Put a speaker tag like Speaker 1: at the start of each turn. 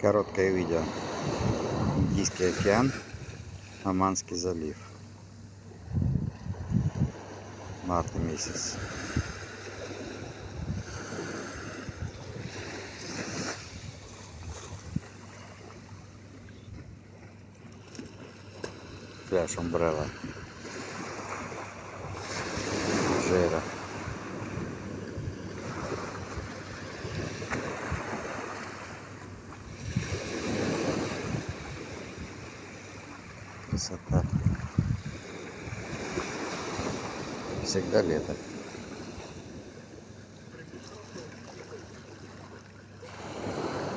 Speaker 1: Короткое видео. Индийский океан, Оманский залив. Март месяц. Пляж Умбрелла. Жира. Красота. Всегда лето.